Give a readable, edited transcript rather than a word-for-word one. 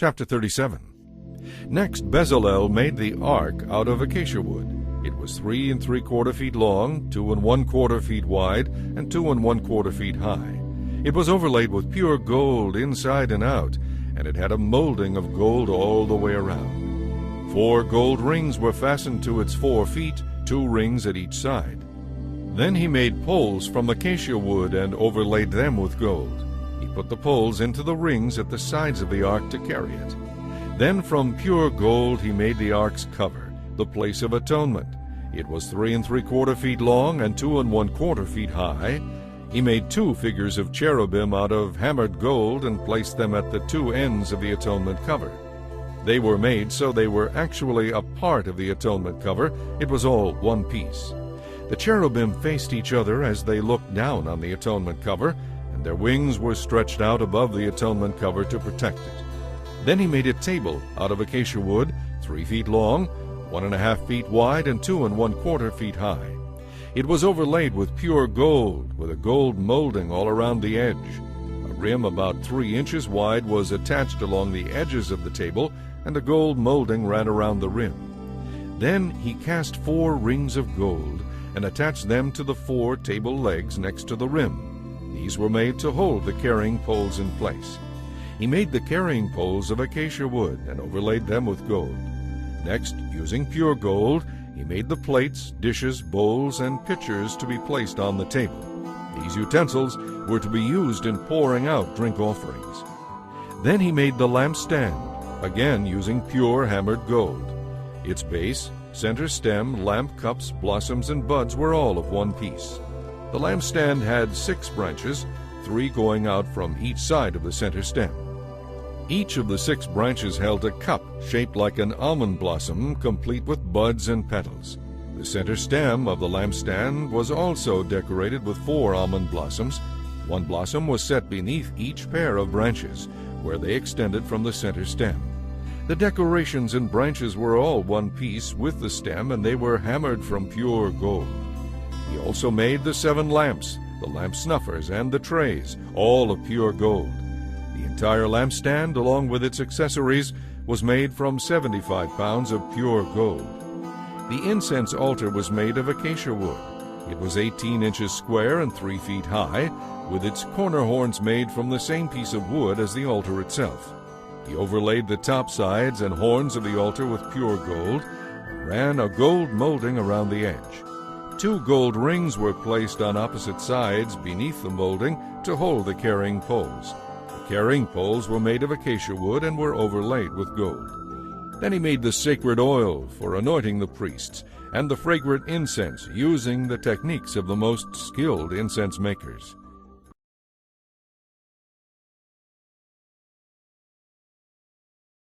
Chapter 37. Next Bezalel made the ark out of acacia wood. It was 3 3/4 feet long, 2 1/4 feet wide, and 2 1/4 feet high. It was overlaid with pure gold inside and out, and it had a molding of gold all the way around. 4 gold rings were fastened to its 4 feet, 2 rings at each side. Then he made poles from acacia wood and overlaid them with gold. He put the poles into the rings at the sides of the ark to carry it. Then from pure gold he made the ark's cover, the place of atonement. It was 3 3/4 feet long and 2 1/4 feet high. He made 2 figures of cherubim out of hammered gold and placed them at the 2 ends of the atonement cover. They were made so they were actually a part of the atonement cover. It was all one piece. The cherubim faced each other as they looked down on the atonement cover, and their wings were stretched out above the atonement cover to protect it. Then he made a table out of acacia wood, 3 feet long, 1 1/2 feet wide, and 2 1/4 feet high. It was overlaid with pure gold, with a gold molding all around the edge. A rim about 3 inches wide was attached along the edges of the table, and a gold molding ran around the rim. Then he cast 4 rings of gold and attached them to the 4 table legs next to the rim. These were made to hold the carrying poles in place. He made the carrying poles of acacia wood and overlaid them with gold. Next, using pure gold, he made the plates, dishes, bowls, and pitchers to be placed on the table. These utensils were to be used in pouring out drink offerings. Then he made the lampstand, again using pure hammered gold. Its base, center stem, lamp cups, blossoms, and buds were all of one piece. The lampstand had 6 branches, 3 going out from each side of the center stem. Each of the 6 branches held a cup shaped like an almond blossom, complete with buds and petals. The center stem of the lampstand was also decorated with 4 almond blossoms. 1 blossom was set beneath each pair of branches, where they extended from the center stem. The decorations and branches were all one piece with the stem, and they were hammered from pure gold. He also made the 7 lamps, the lamp snuffers, and the trays, all of pure gold. The entire lampstand, along with its accessories, was made from 75 pounds of pure gold. The incense altar was made of acacia wood. It was 18 inches square and 3 feet high, with its corner horns made from the same piece of wood as the altar itself. He overlaid the top sides and horns of the altar with pure gold, and ran a gold molding around the edge. 2 gold rings were placed on opposite sides beneath the molding to hold the carrying poles. The carrying poles were made of acacia wood and were overlaid with gold. Then he made the sacred oil for anointing the priests, and the fragrant incense, using the techniques of the most skilled incense makers.